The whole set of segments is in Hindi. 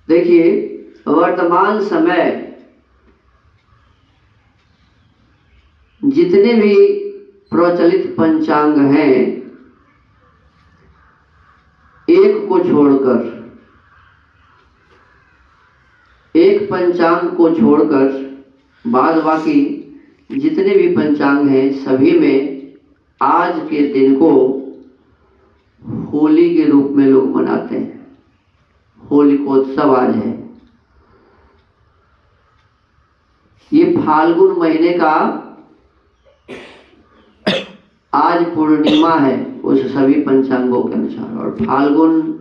देखिए, वर्तमान समय जितने भी प्रचलित पंचांग हैं, एक पंचांग को छोड़कर बाद बाकी जितने भी पंचांग हैं सभी में आज के दिन को होली के रूप में लोग मनाते हैं। होलिकोत्सव आज है। ये फाल्गुन महीने का आज पूर्णिमा है उस सभी पंचांगों के अनुसार, और फाल्गुन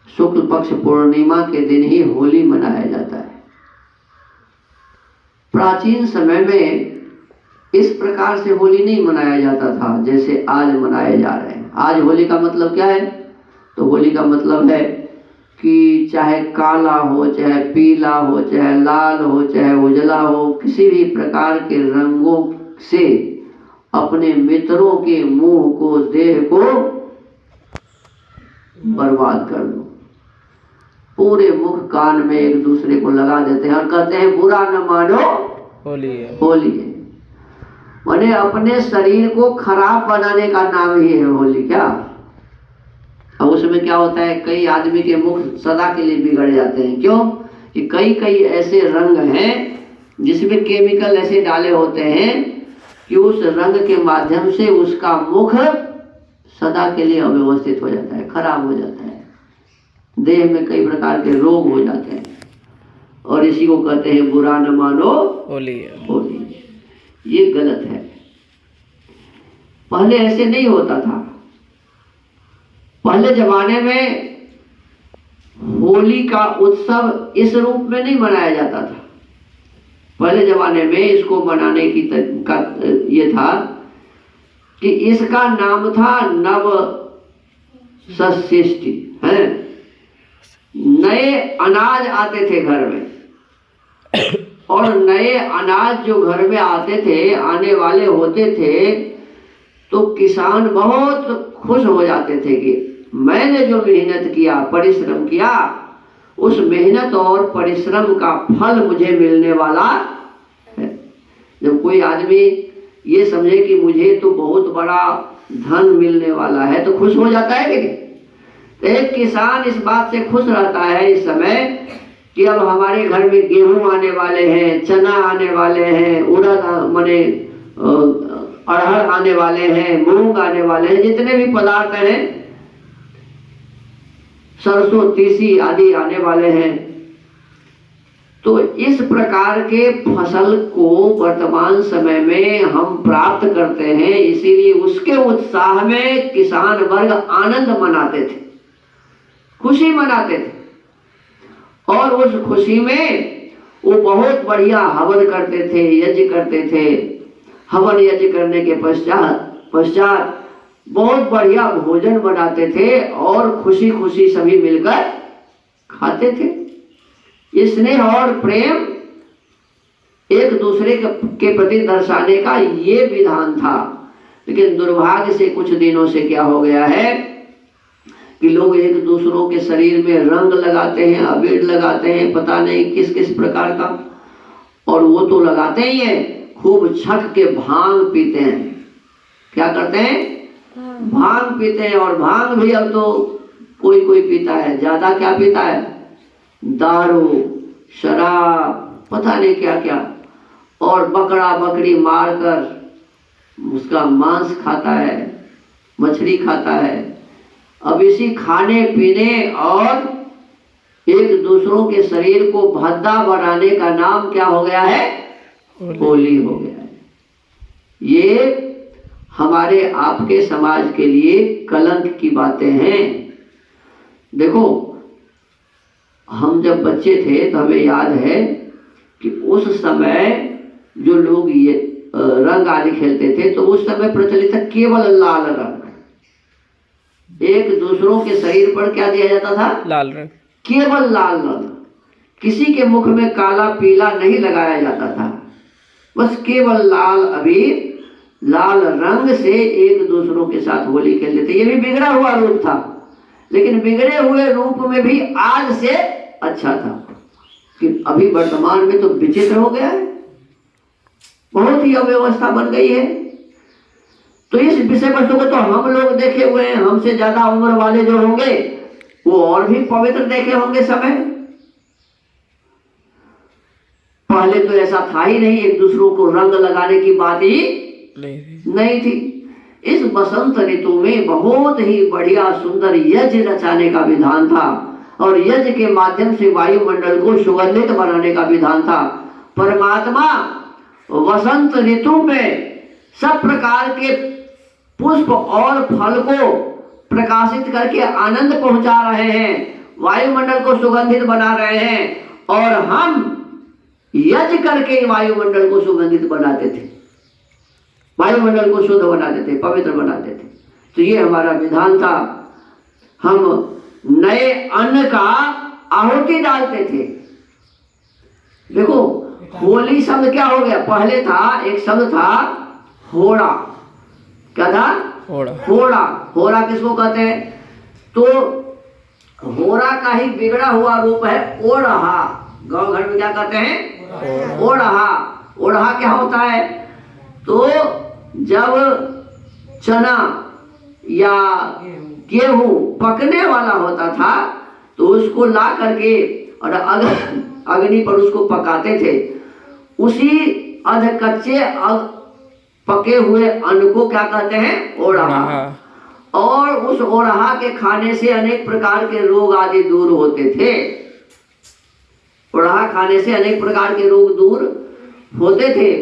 शुक्ल पक्ष पूर्णिमा के दिन ही होली मनाया जाता है। प्राचीन समय में इस प्रकार से होली नहीं मनाया जाता था जैसे आज मनाए जा रहे हैं। आज होली का मतलब क्या है? तो होली का मतलब है कि चाहे काला हो, चाहे पीला हो, चाहे लाल हो, चाहे उजला हो, किसी भी प्रकार के रंगों से अपने मित्रों के मुंह को, देह को बर्बाद कर दो। पूरे मुख कान में एक दूसरे को लगा देते हैं और कहते हैं बुरा न मानो होली है। होली है माने अपने शरीर को खराब बनाने का नाम ही है होली। क्या अब उसमें क्या होता है, कई आदमी के मुख सदा के लिए बिगड़ जाते हैं। क्यों? कि कई ऐसे रंग हैं जिसमें केमिकल ऐसे डाले होते हैं कि उस रंग के माध्यम से उसका मुख सदा के लिए अव्यवस्थित हो जाता है, खराब हो जाता है, देह में कई प्रकार के रोग हो जाते हैं, और इसी को कहते हैं बुरा न मानो होली। ये गलत है। पहले ऐसे नहीं होता था। पहले जमाने में होली का उत्सव इस रूप में नहीं मनाया जाता था। पहले जमाने में इसको मनाने की ये था कि इसका नाम था नव षष्ठी है। नए अनाज आते थे घर में, और नए अनाज जो घर में आते थे, आने वाले होते थे, तो किसान बहुत खुश हो जाते थे कि मैंने जो मेहनत किया, परिश्रम किया, उस मेहनत और परिश्रम का फल मुझे मिलने वाला है। जब कोई आदमी ये समझे कि मुझे तो बहुत बड़ा धन मिलने वाला है तो खुश हो जाता है कि नहीं? एक किसान इस बात से खुश रहता है इस समय कि अब हमारे घर में गेहूं आने वाले हैं, चना आने वाले हैं, उड़द माने अरहर आने वाले हैं, मूंग आने वाले हैं, जितने भी पदार्थ हैं, सरसों, तीसी आदि आने वाले हैं। तो इस प्रकार के फसल को वर्तमान समय में हम प्राप्त करते हैं, इसीलिए उसके उत्साह में किसान वर्ग आनंद मनाते थे, खुशी मनाते थे, और उस खुशी में वो बहुत बढ़िया हवन करते थे, यज्ञ करते थे। हवन यज्ञ करने के पश्चात बहुत बढ़िया भोजन बनाते थे और खुशी खुशी सभी मिलकर खाते थे। स्नेह और प्रेम एक दूसरे के प्रति दर्शाने का ये विधान था। लेकिन दुर्भाग्य से कुछ दिनों से क्या हो गया है कि लोग एक दूसरों के शरीर में रंग लगाते हैं, अबीर लगाते हैं, पता नहीं किस किस प्रकार का, और वो तो लगाते ही हैं, खूब छक के भांग पीते हैं। क्या करते हैं? भांग पीते हैं। और भांग भी अब तो कोई कोई पीता है, ज्यादा क्या पीता है? दारू, शराब, पता नहीं क्या क्या, और बकरा बकरी मारकर उसका मांस खाता है, मछली खाता है। अब इसी खाने पीने और एक दूसरों के शरीर को भद्दा बनाने का नाम क्या हो गया है? होली हो गया है। ये हमारे आपके समाज के लिए कलंक की बातें हैं। देखो, हम जब बच्चे थे तो हमें याद है कि उस समय जो लोग ये रंग आदि खेलते थे, तो उस समय प्रचलित था केवल लाल रंग। एक दूसरों के शरीर पर क्या दिया जाता था? लाल रंग, केवल लाल रंग। किसी के मुख में काला पीला नहीं लगाया जाता था, बस केवल लाल अबीर, लाल रंग से एक दूसरों के साथ होली खेलते थे। ये भी बिगड़ा हुआ रूप था, लेकिन बिगड़े हुए रूप में भी आज से अच्छा था। कि अभी वर्तमान में तो विचित्र हो गया है, बहुत ही अव्यवस्था बन गई है। तो इस विषय वस्तु को तो हम लोग देखे हुए हैं, हमसे ज्यादा उम्र वाले जो होंगे वो और भी पवित्र देखे होंगे समय। पहले तो ऐसा था ही नहीं, एक दूसरों को रंग लगाने की बात ही नहीं थी। इस बसंत ऋतु में बहुत ही बढ़िया सुंदर यज्ञ रचाने का विधान था और यज्ञ के माध्यम से वायुमंडल को सुगंधित बनाने का विधान था। परमात्मा वसंत ऋतु में सब प्रकार के पुष्प और फल को प्रकाशित करके आनंद पहुंचा रहे हैं, वायुमंडल को सुगंधित बना रहे हैं और हम यज्ञ करके वायुमंडल को सुगंधित बनाते थे, वायुमंडल को शुद्ध बनाते थे, पवित्र बनाते थे। तो ये हमारा विधान था। हम नए अन्न का आहुति डालते थे। देखो होली शब्द क्या हो गया, पहले था एक शब्द था होड़ा। क्या था? होड़ा। होड़ा किसको कहते हैं? तो होड़ा का ही बिगड़ा हुआ रूप है ओढ़हा। गांव घर में क्या कहते हैं? ओढ़हा। ओढ़हा क्या होता है? तो जब चना या गेहूं पकने वाला होता था तो उसको ला करके और अग्नि पर उसको पकाते थे। उसी अध कच्चे पके हुए अन्न को क्या कहते हैं? ओढ़हा। और उस ओढ़हा के खाने से अनेक प्रकार के रोग आदि दूर होते थे। ओढ़हा खाने से अनेक प्रकार के रोग दूर होते थे।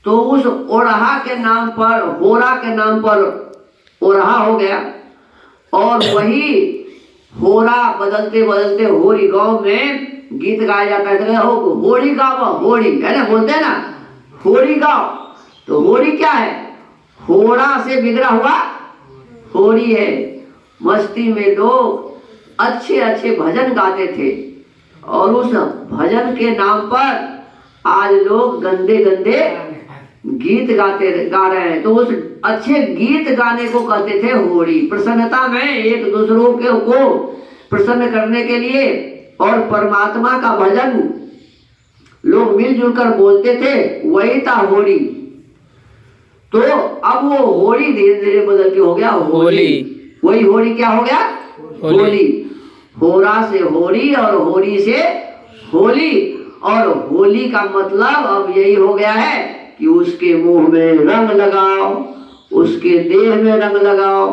तो उस ओढ़हा के नाम पर, होरा के नाम पर ओढ़हा हो गया और वही होरा बदलते बदलते होरी। गांव में गीत गाया जाता है, होरी गाओ, होरी है ना, बोलते हैं ना, होरी गाओ। तो होरी क्या है? होरा से बिगड़ा हुआ होरी है। मस्ती में लोग अच्छे अच्छे भजन गाते थे और उस भजन के नाम पर आज लोग गंदे गंदे गीत गा रहे हैं। तो उस अच्छे गीत गाने को कहते थे होरी। प्रसन्नता में एक दूसरों को प्रसन्न करने के लिए और परमात्मा का भजन लोग मिलजुल कर बोलते थे, वही था होरी। तो अब वो होरी धीरे धीरे बदल के हो गया होली। वही होरी क्या हो गया? होली। होरा से होरी और होरी से होली। और होली का मतलब अब यही हो गया है कि उसके मुंह में रंग लगाओ, उसके देह में रंग लगाओ।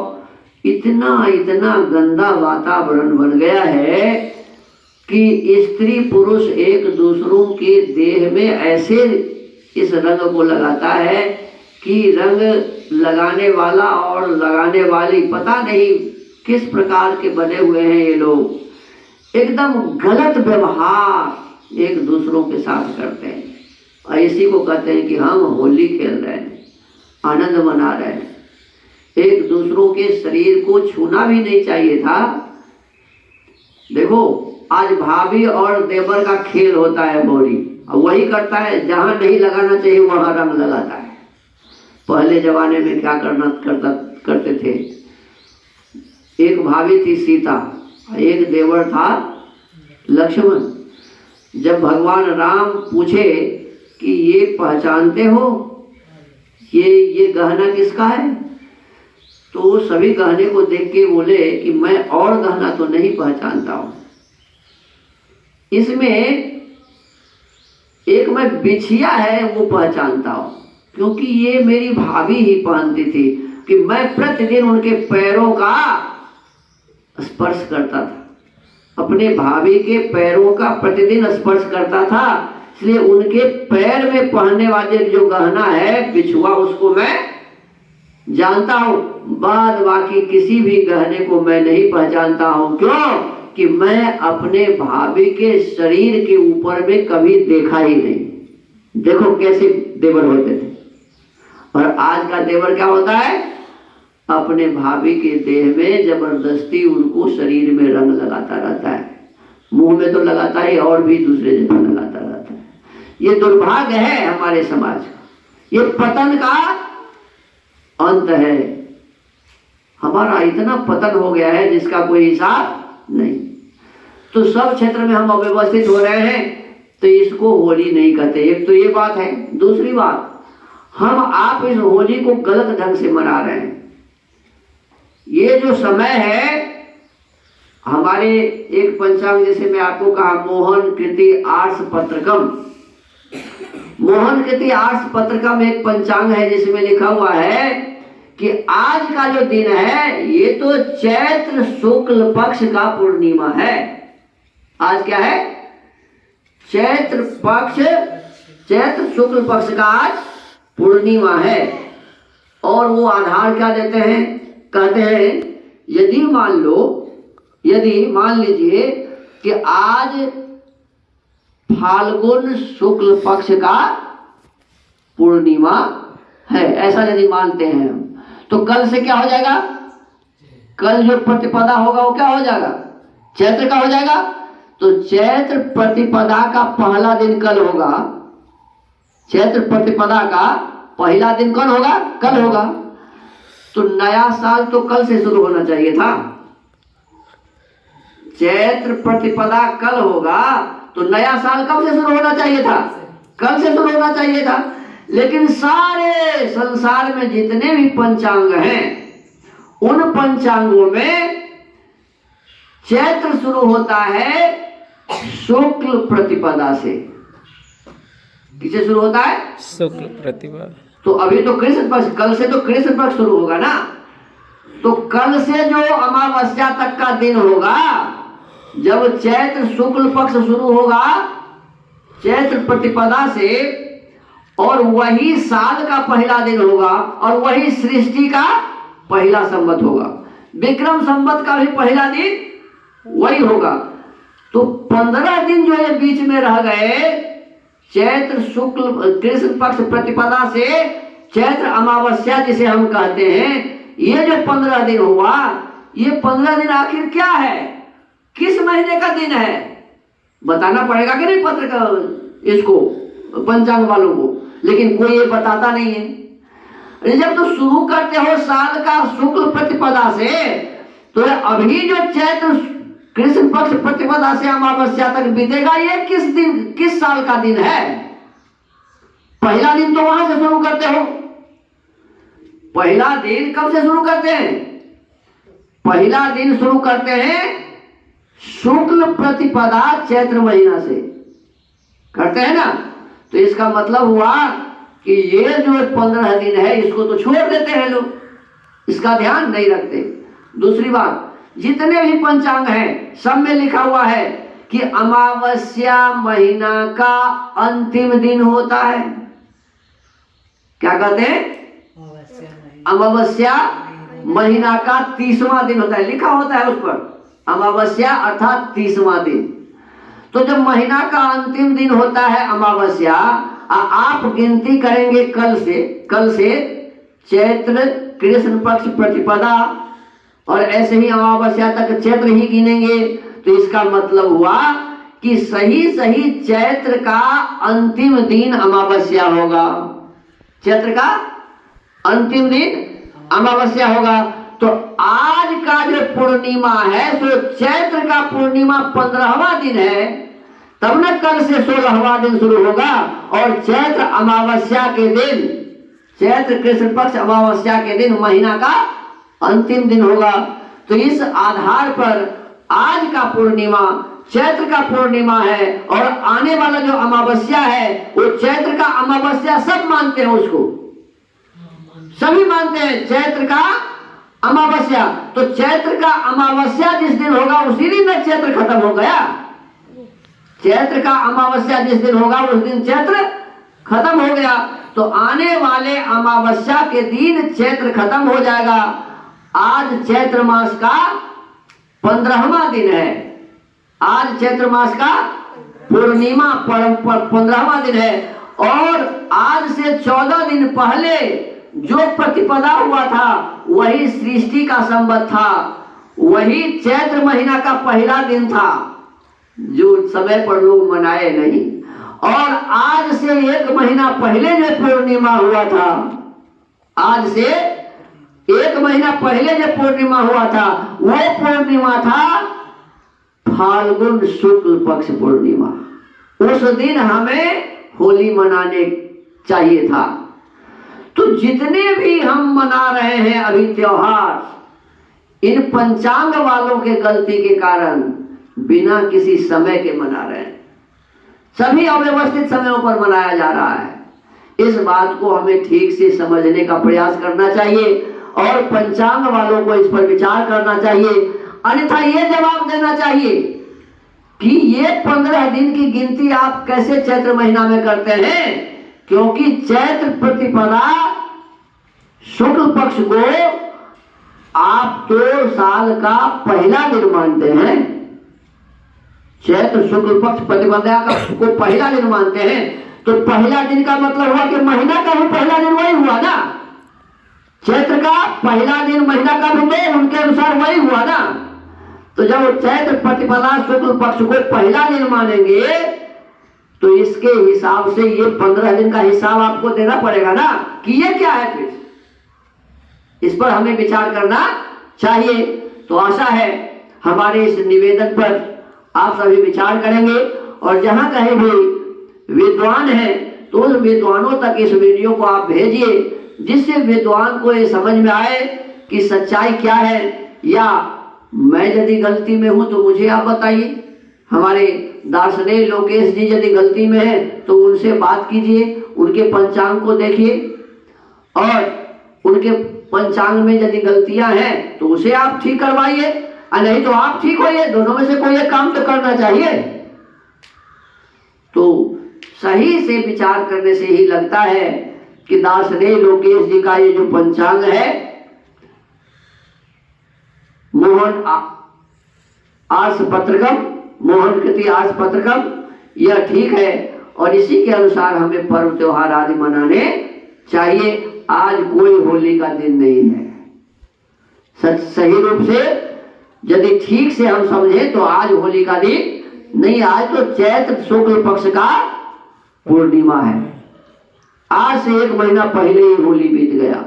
इतना इतना गंदा वातावरण बन गया है कि स्त्री पुरुष एक दूसरों के देह में ऐसे इस रंग को लगाता है कि रंग लगाने वाला और लगाने वाली पता नहीं किस प्रकार के बने हुए हैं ये लोग। एकदम गलत व्यवहार एक दूसरों के साथ करते हैं और इसी को कहते हैं कि हम होली खेल रहे हैं, आनंद मना रहे हैं। एक दूसरों के शरीर को छूना भी नहीं चाहिए था। देखो आज भाभी और देवर का खेल होता है होली, और वही करता है जहां नहीं लगाना चाहिए वहां रंग लगाता है। पहले जमाने में क्या करते थे, एक भाभी थी सीता, एक देवर था लक्ष्मण। जब भगवान राम पूछे कि ये पहचानते हो ये गहना किसका है, तो सभी गहने को देख के बोले कि मैं और गहना तो नहीं पहचानता हूं, इसमें एक मैं बिछिया है वो पहचानता हूं, क्योंकि ये मेरी भाभी ही पहनती थी कि मैं प्रतिदिन उनके पैरों का स्पर्श करता था, अपने भाभी के पैरों का प्रतिदिन स्पर्श करता था, इसलिए उनके पैर में पहनने वाले जो गहना है बिछुआ उसको मैं जानता हूं। बाद बाकी किसी भी गहने को मैं नहीं पहचानता हूं। क्यों? कि मैं अपने भाभी के शरीर के ऊपर में कभी देखा ही नहीं। देखो कैसे देवर होते थे। और आज का देवर क्या होता है? अपने भाभी के देह में जबरदस्ती उनको शरीर में रंग लगाता रहता है, मुंह में तो लगाता ही और भी दूसरे जगह लगाता रहता है। ये दुर्भाग्य है हमारे समाज का, ये पतन का अंत है। हमारा इतना पतन हो गया है जिसका कोई हिसाब नहीं। तो सब क्षेत्र में हम अव्यवस्थित हो रहे हैं, तो इसको होली नहीं कहते। एक तो ये बात है। दूसरी बात, हम आप इस होली को गलत ढंग से मना रहे हैं। ये जो समय है हमारे एक पंचांग, जैसे मैं आपको कहा मोहन कृति आर्ष पत्रकम, मोहन कृति आर्ष पत्रकम एक पंचांग है जिसमें लिखा हुआ है कि आज का जो दिन है ये तो चैत्र शुक्ल पक्ष का पूर्णिमा है। आज क्या है? चैत्र शुक्ल पक्ष का आज पूर्णिमा है। और वो आधार क्या देते हैं? कहते हैं यदि मान लीजिए कि आज फाल्गुन शुक्ल पक्ष का पूर्णिमा है, ऐसा यदि मानते हैं हम, तो कल से क्या हो जाएगा? कल जो प्रतिपदा होगा वो क्या हो जाएगा? चैत्र का हो जाएगा। तो चैत्र प्रतिपदा का पहला दिन कल होगा। चैत्र प्रतिपदा का पहला दिन कौन होगा? कल होगा। तो नया साल तो कल से शुरू होना चाहिए था। चैत्र प्रतिपदा कल होगा तो नया साल कब से शुरू होना चाहिए था? कल से शुरू होना चाहिए था। लेकिन सारे संसार में जितने भी पंचांग हैं उन पंचांगों में चैत्र शुरू होता है शुक्ल प्रतिपदा से। किससे शुरू होता है? शुक्ल प्रतिपदा। तो अभी तो कृष्ण पक्ष, कल से तो कृष्ण पक्ष शुरू होगा ना। तो कल से जो अमावस्या तक का दिन होगा, जब चैत्र शुक्ल पक्ष शुरू होगा चैत्र प्रतिपदा से, और वही साल का पहला दिन होगा और वही सृष्टि का पहला संवत होगा। विक्रम संवत का भी पहला दिन वही होगा। तो 15 दिन जो ये बीच में रह गए, चैत्र शुक्ल कृष्ण पक्ष प्रतिपदा से चैत्र अमावस्या जिसे हम कहते हैं, ये जो 15 दिन हुआ, ये 15 दिन आखिर क्या है? किस महीने का दिन है? बताना पड़ेगा कि नहीं पत्र का इसको, पंचांग वालों को। लेकिन कोई ये बताता नहीं है। जब तो शुरू करते हो साल का शुक्ल प्रतिपदा से, तो अभी जो चैत्र कृष्ण पक्ष प्रतिपदा से अमावस्या तक बीतेगा, ये किस दिन, किस साल का दिन है? पहला दिन तो वहां से शुरू करते हो। पहला दिन कब से शुरू करते हैं? पहला दिन शुरू करते हैं शुक्ल प्रतिपदा चैत्र महीना से करते हैं ना। तो इसका मतलब हुआ कि ये जो 15 दिन है इसको तो छोड़ देते हैं लोग, इसका ध्यान नहीं रखते। दूसरी बात, जितने भी पंचांग हैं सब में लिखा हुआ है कि अमावस्या महीना का अंतिम दिन होता है। क्या कहते हैं? अमावस्या महीना का 30वां दिन होता है, लिखा होता है उस पर अमावस्या अर्थात 30वां दिन। तो जब महीना का अंतिम दिन होता है अमावस्या, आप गिनती करेंगे कल से चैत्र कृष्ण पक्ष प्रतिपदा, और ऐसे ही अमावस्या तक चैत्र ही गिनेंगे। तो इसका मतलब हुआ कि सही चैत्र का अंतिम दिन अमावस्या होगा। चैत्र का अंतिम दिन अमावस्या होगा। तो आज का जो पूर्णिमा है, तो चैत्र का पूर्णिमा 15वां दिन है, तब न कल से 16वां दिन शुरू होगा। और चैत्र अमावस्या के दिन, चैत्र कृष्ण पक्ष अमावस्या के दिन महीना का अंतिम दिन होगा। तो इस आधार पर आज का पूर्णिमा चैत्र का पूर्णिमा है, और आने वाला जो अमावस्या है वो चैत्र का अमावस्या सब मानते हैं, उसको सभी मानते हैं चैत्र का अमावस्या। तो चैत्र का अमावस्या जिस दिन होगा उसी दिन में चैत्र खत्म हो गया। चैत्र का अमावस्या जिस दिन होगा उस दिन चैत्र खत्म हो गया। तो आने वाले अमावस्या के दिन चैत्र खत्म हो जाएगा। आज चैत्र मास का 15वां दिन है। आज चैत्र मास का पूर्णिमा 15वां दिन है। और आज से 14 दिन पहले जो प्रतिपदा हुआ था वही सृष्टि का संवत था, वही चैत्र महीना का पहला दिन था, जो समय पर लोग मनाए नहीं। और आज से 1 महीना पहले जो पूर्णिमा हुआ था, आज से 1 महीना पहले जब पूर्णिमा हुआ था वो पूर्णिमा था फाल्गुन शुक्ल पक्ष पूर्णिमा। उस दिन हमें होली मनाने चाहिए था। तो जितने भी हम मना रहे हैं अभी त्योहार, इन पंचांग वालों के गलती के कारण बिना किसी समय के मना रहे हैं, सभी अव्यवस्थित समयों पर मनाया जा रहा है। इस बात को हमें ठीक से समझने का प्रयास करना चाहिए और पंचांग वालों को इस पर विचार करना चाहिए। अन्यथा ये जवाब देना चाहिए कि ये 15 दिन की गिनती आप कैसे चैत्र महीना में करते हैं, क्योंकि चैत्र प्रतिपदा शुक्ल पक्ष को आप तो साल का पहला दिन मानते हैं। चैत्र शुक्ल पक्ष प्रतिपदा को पहला दिन मानते हैं, तो पहला दिन का मतलब हुआ कि महीना का भी पहला दिन वही हुआ ना। चैत्र का पहला दिन महीना का भी तो उनके अनुसार वही हुआ ना। तो जब चैत्र प्रतिपदा शुक्ल पक्ष को पहला दिन मानेंगे तो इसके हिसाब से ये 15 दिन का हिसाब आपको देना पड़ेगा ना कि ये क्या है। फिर इस पर हमें विचार करना चाहिए। तो आशा है हमारे इस निवेदन पर आप सभी विचार करेंगे और जहां कहीं भी विद्वान हैं तो उन विद्वानों तक इस वीडियो को आप भेजिए, जिससे विद्वान को ये समझ में आए कि सच्चाई क्या है। या मैं यदि गलती में हूं तो मुझे आप बताइए, हमारे दार्शनिक लोकेश जी यदि गलती में है तो उनसे बात कीजिए, उनके पंचांग को देखिए और उनके पंचांग में यदि गलतियां हैं तो उसे आप ठीक करवाइए, और नहीं तो आप ठीक होइए। दोनों में से कोई एक काम तो करना चाहिए। तो सही से विचार करने से ही लगता है कि दार्शनिक लोकेश जी का ये जो पंचांग है मोहन आर्ष पत्रकम, मोहन कृति आर्ष पत्रकम, यह ठीक है और इसी के अनुसार हमें पर्व त्योहार आदि मनाने चाहिए। आज कोई होली का दिन नहीं है। सही रूप से यदि ठीक से हम समझें तो आज होली का दिन नहीं, आज तो चैत्र शुक्ल पक्ष का पूर्णिमा है। आज से 1 महीना पहले ही होली बीत गया।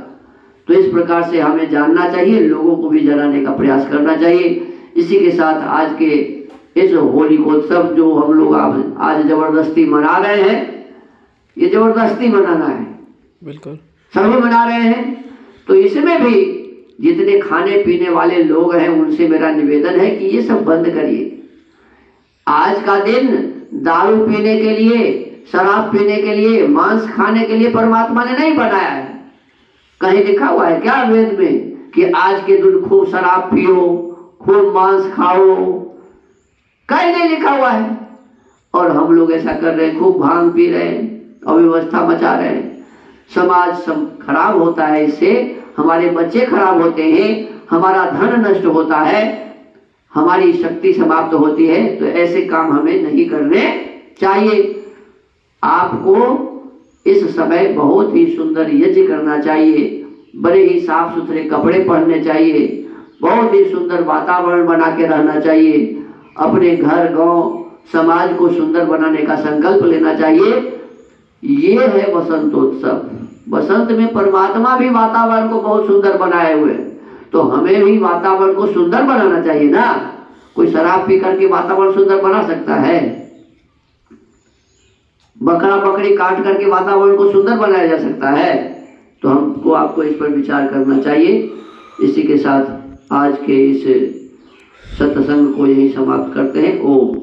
तो इस प्रकार से हमें जानना चाहिए, लोगों को भी जगाने का प्रयास करना चाहिए। इसी के साथ आज के इस होली को उत्सव जो हम लोग आज जबरदस्ती मना रहे हैं, ये जबरदस्ती मनाना है, बिल्कुल सभी मना रहे हैं। तो इसमें भी जितने खाने पीने वाले लोग हैं उनसे मेरा निवेदन है कि ये सब बंद करिए। आज का दिन दारू पीने के लिए, शराब पीने के लिए, मांस खाने के लिए परमात्मा ने नहीं बनाया है। कहीं लिखा हुआ है क्या वेद में कि आज के दिन खूब शराब पियो, खूब मांस खाओ? कहीं नहीं लिखा हुआ है। और हम लोग ऐसा कर रहे हैं, खूब भांग पी रहे हैं, अव्यवस्था मचा रहे हैं। समाज खराब होता है, इससे हमारे बच्चे खराब होते हैं, हमारा धन नष्ट होता है, हमारी शक्ति समाप्त होती है। तो ऐसे काम हमें नहीं करने चाहिए। आपको इस समय बहुत ही सुंदर यज्ञ करना चाहिए, बड़े ही साफ सुथरे कपड़े पहनने चाहिए, बहुत ही सुंदर वातावरण बना के रहना चाहिए, अपने घर गांव समाज को सुंदर बनाने का संकल्प लेना चाहिए। ये है बसंतोत्सव। बसंत में परमात्मा भी वातावरण को बहुत सुंदर बनाए हुए, तो हमें भी वातावरण को सुंदर बनाना चाहिए ना। कोई शराब पी करके वातावरण सुंदर बना सकता है? बकरा बकरी काट करके वातावरण को सुंदर बनाया जा सकता है? तो हमको आपको इस पर विचार करना चाहिए। इसी के साथ आज के इस सत्संग को यही समाप्त करते हैं। ओम।